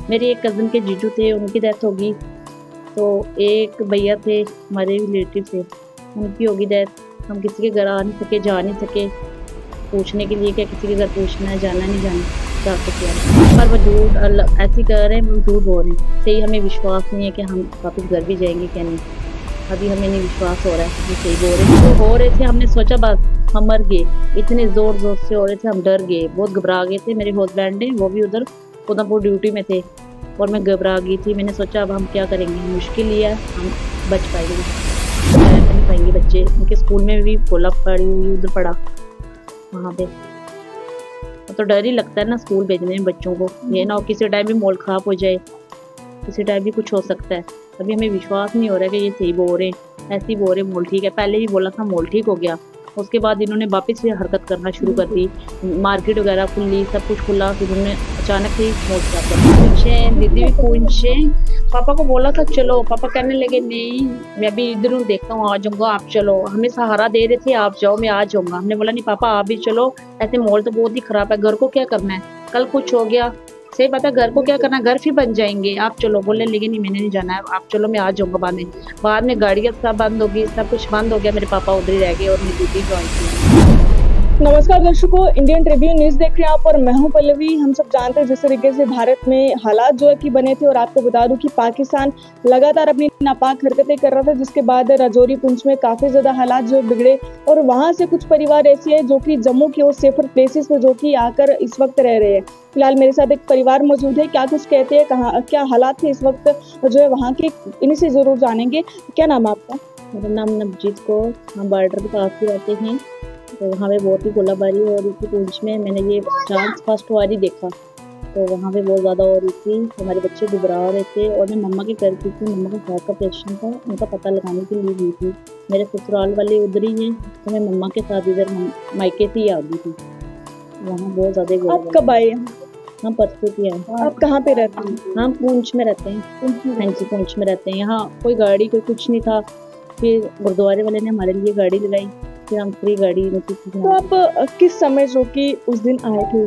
मेरे एक कज़न के जीजू थे, उनकी डेथ होगी। तो एक भैया थे हमारे रिलेटिव थे, उनकी होगी डेथ। हम किसी के घर आ नहीं सके, जा नहीं सके पूछने के लिए, क्या किसी के घर पूछना है, जाना नहीं जाना जा सके। पर वो झूठ ऐसी कर रहे हैं, वो झूठ बोल रहे हैं। सही हमें विश्वास नहीं है कि हम वापस घर भी जाएंगे क्या नहीं। अभी हमें नहीं विश्वास हो रहा है कि सही बोल रहे हैं। तो हो रहे थे, हमने सोचा बस हम मर गए। इतने ज़ोर ज़ोर से हो रहे थे, हम डर गए, बहुत घबरा गए थे। मेरे हस्बैंड ने, वो भी उधर उधमपुर ड्यूटी में थे और मैं घबरा गई थी। मैंने सोचा अब हम क्या करेंगे, मुश्किल ही है, हम बच पाएंगे नहीं पाएंगे। बच्चे उनके स्कूल में भी गोला पड़ी हुई उधर पड़ा वहाँ पे। तो डर ही लगता है ना स्कूल भेजने में बच्चों को। ये ना हो किसी टाइम भी माहौल ख़राब हो जाए, किसी टाइम भी कुछ हो सकता है। अभी हमें विश्वास नहीं हो रहा है कि ये सही बोल रहे हैं, ऐसे ही बोल रहे माहौल ठीक है। पहले भी बोला था माहौल ठीक हो गया, उसके बाद इन्होंने वापस से हरकत करना शुरू कर दी। मार्केट वगैरह खुली, सब कुछ खुला, फिर उन्होंने अचानक से माहौल खराब कर दिया। पूछे दीदी भी पूछे, पापा को बोला था चलो, पापा कहने लगे नहीं मैं भी इधर देखता हूँ, आ जाऊंगा, आप चलो। हमें सहारा दे रहे थे, आप जाओ मैं आ जाऊंगा। हमने बोला नहीं पापा आप भी चलो, ऐसे माहौल तो बहुत ही खराब है, घर को क्या करना है, कल कुछ हो गया सही पता घर को क्या करना, घर फिर बन जाएंगे, आप चलो। बोले लेकिन नहीं मैंने नहीं जाना है, आप चलो मैं आ जाऊंगा। बाद में गाड़ियाँ सब बंद होगी, सब कुछ बंद हो गया। मेरे पापा उधर ही रह गए और मेरी ड्यूटी ज्वाइन की। नमस्कार दर्शकों, इंडियन ट्रिब्यून न्यूज देख रहे हैं आप और मैं हूं पल्लवी। हम सब जानते हैं जिस तरीके से भारत में हालात जो है कि बने थे, और आपको बता दूं कि पाकिस्तान लगातार अपनी नापाक हरकतें कर रहा था, जिसके बाद राजौरी पुंछ में काफी ज्यादा हालात जो बिगड़े। और वहां से कुछ परिवार ऐसे हैं जो कि जम्मू की ओर सेफर प्लेसेस पे जो कि आकर इस वक्त रह रहे हैं। फिलहाल मेरे साथ एक परिवार मौजूद है, क्या कुछ कहते हैं, कहाँ क्या हालात थे इस वक्त जो है वहाँ के, इन्हीं से जरूर जानेंगे। क्या नाम है आपका? मेरा नाम नवजीत कौर, हम बॉर्डर के पास ही रहते हैं। तो वहाँ पे बहुत ही गोलाबारी हो रही थी पुंछ में। मैंने ये चांस फर्स्ट बार ही देखा, तो वहाँ पे बहुत ज़्यादा हो रही थी। हमारे बच्चे घबरा रहे थे और मैं मम्मा के घर की थी, मम्मा का हार्ट का ऑपरेशन था, उनका पता लगाने के लिए गई थी। मेरे ससुराल वाले उधर ही हैं, तो मैं मम्मा के साथ इधर मायके से ही आ गई थी। वहाँ बहुत ज़्यादा। आप कब आए? हम परसों की आए। आप कहाँ पे रहते हैं? हम पुंछ में रहते हैं। हाँ जी, पुंछ में रहते हैं। यहाँ कोई गाड़ी कोई कुछ नहीं था, फिर गुरुद्वारे वाले ने हमारे लिए गाड़ी लगाई, फिर हम फ्री गाड़ी में थी। तो आप किस समय जो कि उस दिन आए थे?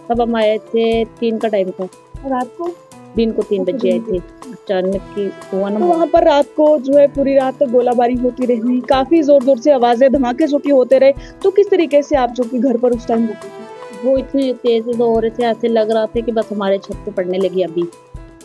तब हम आए थे 3 का टाइम था, रात को? दिन को 3 बजे आए थे। अचानक की हुआ ना। तो वहाँ पर रात को जो है पूरी रात तक गोलाबारी होती रही, काफी जोर जोर से आवाजें धमाके जो कि होते रहे। तो किस तरीके से आप जो कि घर पर उस टाइम होते थे? वो इतने तेज हो रहे थे, ऐसे लग रहा था कि बस हमारे छत पे पड़ने लगी अभी।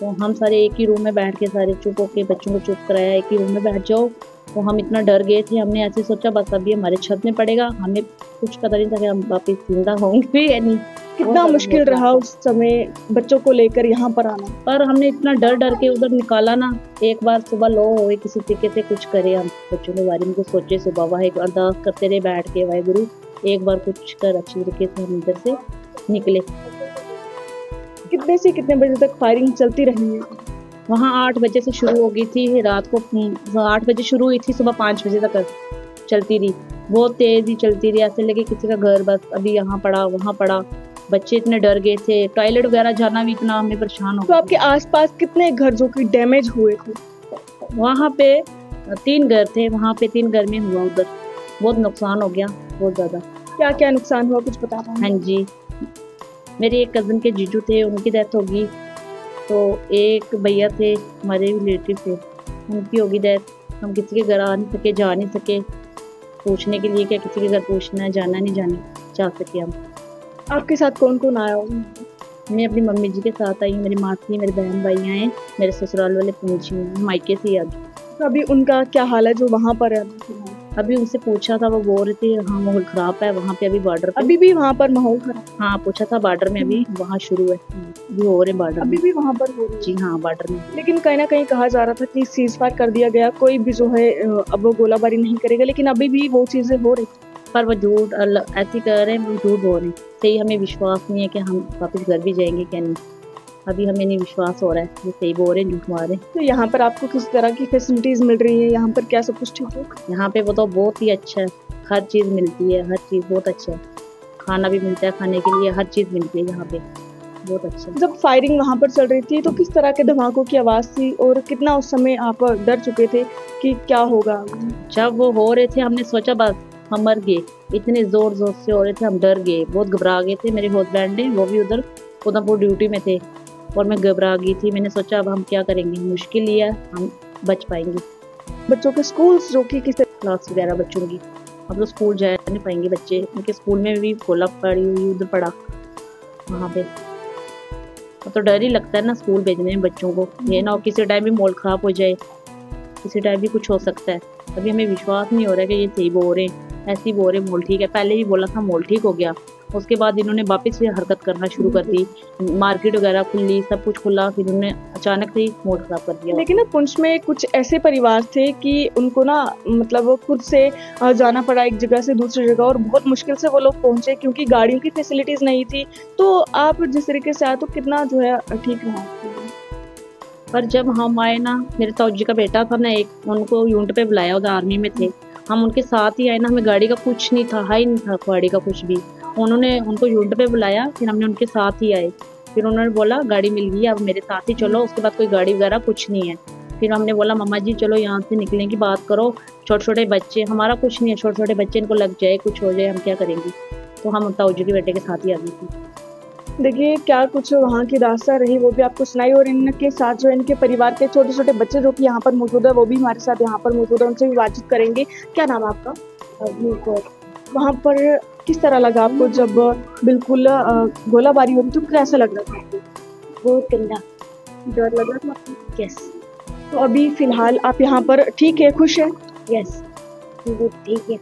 तो हम सारे एक ही रूम में बैठ के सारे चुप होके बच्चों को चुप कराया, एक ही रूम में बैठ जाओ। तो हम इतना डर गए थे, हमने ऐसे सोचा बस अभी हमारे छत में पड़ेगा। हमें कुछ पता नहीं था कि हम वापिस जिंदा होंगे या नहीं। कितना मुश्किल रहा उस समय बच्चों को लेकर यहाँ पर आना। पर हमने इतना डर डर के उधर निकाला ना। एक बार सुबह लो हो किसी तरीके से कुछ करे, हम बच्चों के बारे में कुछ सोचे। सुबह वाहे अरदास करते रहे बैठ के, वाहे गुरु एक बार कुछ कर, अच्छी तरीके से हम इधर से निकले। कितने से कितने बजे तक फायरिंग चलती रही है? वहाँ 8 बजे से शुरू हो गई थी, रात को 8 बजे शुरू हुई थी, सुबह 5 बजे तक चलती रही। बहुत तेज ही चलती रही, ऐसे लगे किसी का घर बस अभी यहाँ पड़ा वहाँ पड़ा। बच्चे इतने डर गए थे, टॉयलेट वगैरह जाना भी इतना हमें परेशान हो। तो आपके आसपास कितने घर जो कि डैमेज हुए थे? वहाँ पे 3 घर थे, वहाँ पे 3 घर में हुआ, उधर बहुत नुकसान हो गया, बहुत ज़्यादा। क्या क्या नुकसान हुआ कुछ बता पाएंगे? हाँ जी, मेरे एक कज़न के जीजू थे, उनकी डेथ होगी। तो एक भैया थे हमारे रिलेटिव थे, उनकी होगी डेथ। हम किसी के घर आ नहीं सके, जा नहीं सके पूछने के लिए, क्या किसी के घर पूछना है, जाना नहीं जाना जा सके हम। आपके साथ कौन कौन आया हो? मैं अपनी मम्मी जी के साथ आई, मेरी माँ थी, मेरे बहन भाई आए, मेरे ससुराल वाले पहुँची, मायके से ही आ गए। तो अभी उनका क्या हाल है जो वहाँ पर है? अभी उनसे पूछा था, वो बोल रहे थे हाँ माहौल खराब है वहाँ पे, अभी बॉर्डर पे। अभी भी वहाँ पर माहौल खराब? हाँ पूछा था, बॉर्डर में अभी वहाँ शुरू है, अभी हो रहे बॉर्डर अभी भी वहाँ पर हो रही है? जी हाँ, बॉर्डर में। लेकिन कहीं ना कहीं कहा जा रहा था कि सीज फायर कर दिया गया, कोई भी जो है अब वो गोलाबारी नहीं करेगा, लेकिन अभी भी वो चीजें हो रही। पर वो झूठ ऐसी कर रहे हैं, वो झूठ बोल रहे हैं। सही हमें विश्वास नहीं है कि हम वापस घर भी जाएंगे क्या नहीं। अभी हमें नहीं विश्वास हो रहा है, ये सही बोल रहे हैं झूठ मार रहे हैं। तो यहाँ पर आपको किस तरह की फैसिलिटीज मिल रही है? यहाँ पर क्या सब कुछ ठीक है? यहाँ पे वो तो बहुत ही अच्छा है, हर चीज़ मिलती है, हर चीज़ बहुत अच्छा है। खाना भी मिलता है, खाने के लिए हर चीज़ मिलती है यहाँ पे, बहुत अच्छा। जब फायरिंग वहाँ पर चल रही थी तो किस तरह के धमाकों की आवाज़ थी, और कितना उस समय आप डर चुके थे कि क्या होगा? जब वो हो रहे थे हमने सोचा बस हम मर गए। इतने ज़ोर ज़ोर से हो रहे थे, हम डर गए, बहुत घबरा गए थे। मेरे हस्बैंड ने, वो भी उधर उधमपुर ड्यूटी में थे, और मैं घबरा गई थी। मैंने सोचा अब हम क्या करेंगे, मुश्किल ही है, हम बच पाएंगे। बच्चों के स्कूल्स जो कि किस क्लास वगैरह बच्चों की, अब तो स्कूल जा नहीं पाएंगे बच्चे, उनके स्कूल में भी खोला पड़ी हुई उधर पड़ा वहाँ पे। तो डर ही लगता है ना स्कूल भेजने में बच्चों को, ये ना हो किसी टाइम भी माहौल ख़राब हो जाए, किसी टाइम भी कुछ हो सकता है। अभी हमें विश्वास नहीं हो रहा है कि ये सही बोल रहे हैं, ऐसे ही बोल रहे माहौल ठीक है। पहले ही बोला था माहौल ठीक हो गया, उसके बाद इन्होंने वापस से हरकत करना शुरू कर दी, मार्केट वगैरह खुली, सब कुछ खुला, फिर उन्होंने अचानक से ही माहौल ख़राब कर दिया। लेकिन ना पुंछ में कुछ ऐसे परिवार थे कि उनको ना मतलब खुद से जाना पड़ा एक जगह से दूसरी जगह, और बहुत मुश्किल से वो लोग पहुंचे क्योंकि गाड़ियों की फैसिलिटीज़ नहीं थी। तो आप जिस तरीके से आए तो कितना जो है ठीक रहा? पर जब हम आए ना, मेरे ताऊ जी का बेटा था ना एक, उनको यूनिट पे बुलाया, उधर आर्मी में थे, हम उनके साथ ही आए ना, हमें गाड़ी का कुछ नहीं था, हाई नहीं था गाड़ी का कुछ भी। उन्होंने उनको यूनिट पे बुलाया, फिर हमने उनके साथ ही आए, फिर उन्होंने बोला गाड़ी मिल गई अब मेरे साथ ही चलो। उसके बाद कोई गाड़ी वगैरह कुछ नहीं है। फिर हमने बोला मम्मा जी चलो यहाँ से निकलने की बात करो, छोटे छोटे बच्चे, हमारा कुछ नहीं है, छोटे छोटे बच्चे, इनको लग जाए कुछ हो जाए हम क्या करेंगे। तो हम ताऊ जी के बेटे के साथ ही आ गए थे। देखिए क्या कुछ वहाँ की दास्तां रही वो भी आपको सुनाई, और इनके साथ जो इनके परिवार के छोटे छोटे बच्चे जो कि यहाँ पर मौजूद है वो भी हमारे साथ यहाँ पर मौजूद है, उनसे भी बातचीत करेंगे। क्या नाम है आपका? वहाँ पर किस तरह लगा आपको जब बिल्कुल गोलाबारी हुई तो कैसा लग रहा था आपको? बहुत गंदा डर लग रहा था? यस। तो अभी फिलहाल आप यहाँ पर ठीक है, खुश है? यस ठीक है।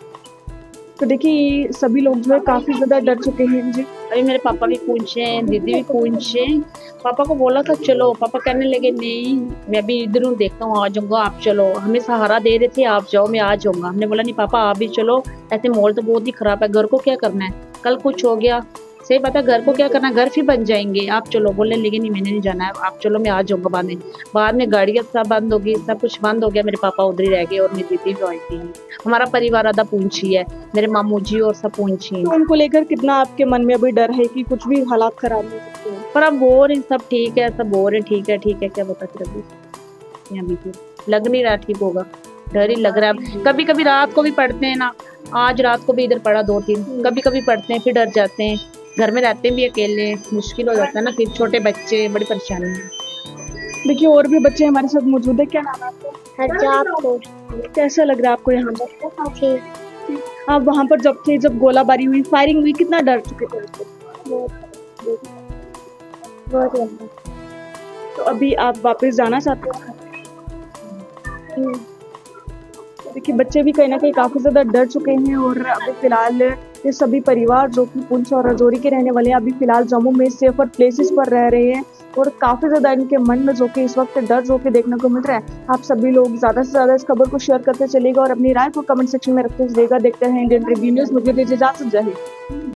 तो देखिए सभी लोग जो है काफी ज्यादा डर चुके हैं जी। अभी मेरे पापा भी पूछे, दीदी भी पूछे, पापा को बोला था चलो, पापा कहने लगे नहीं मैं अभी इधर हूँ, देखता हूँ आ जाऊंगा, आप चलो। हमें सहारा दे रहे थे आप जाओ मैं आ जाऊंगा। हमने बोला नहीं पापा आप भी चलो, ऐसे माहौल तो बहुत ही खराब है, घर को क्या करना है, कल कुछ हो गया, सही बात है, घर को क्या करना है, घर फिर बन जाएंगे, आप चलो। बोले लेकिन नहीं मैंने नहीं जाना है, आप चलो मैं आ जाऊंगा। बाद में गाड़ियाँ सब बंद होगी, सब कुछ बंद हो गया, मेरे पापा उधर ही रह गए और मेरी दीदी भी आई थी। हमारा परिवार आधा पूंछी है, मेरे मामू जी और सब पूंछी है। तो उनको लेकर कितना आपके मन में अभी डर है कि कुछ भी हालात खराब हो सकते हैं? पर अब बोल सब ठीक है, सब बोल रहे ठीक है ठीक है, क्या बता फिर अभी यहाँ भी लग नहीं रहा ठीक होगा, डर ही लग रहा है। कभी कभी रात को भी पढ़ते हैं ना, आज रात को भी इधर पढ़ा 2-3, कभी कभी पढ़ते हैं फिर डर जाते हैं, घर में रहते भी अकेले, मुश्किल हो जाता है ना, फिर छोटे बच्चे, बड़ी परेशानी है। देखिए और भी बच्चे हमारे साथ मौजूद है। क्या नाम है आपका? कैसा लग रहा है आपको यहाँ पर? आप वहाँ पर जब थे, जब गोलाबारी हुई, फायरिंग हुई, कितना डर चुके थे? बहुत लंबा। तो अभी आप वापस जाना चाहते हो? देखिए बच्चे भी कहीं ना कहीं काफी ज्यादा डर चुके हैं, और अभी फिलहाल ये सभी परिवार जो कि पुंछ और राजौरी के रहने वाले हैं अभी फिलहाल जम्मू में सेफर प्लेसेस पर रह रहे हैं, और काफी ज्यादा इनके मन में जो कि इस वक्त डर जो कि देखने को मिल रहा है। आप सभी लोग ज्यादा से ज्यादा इस खबर को शेयर करते चलेगा और अपनी राय को कमेंट सेक्शन में रखते चलेगा। देखते हैं इंडियन ट्रिब्यून न्यूज़, मुझे दीजिए इजाजत, जय हिंद।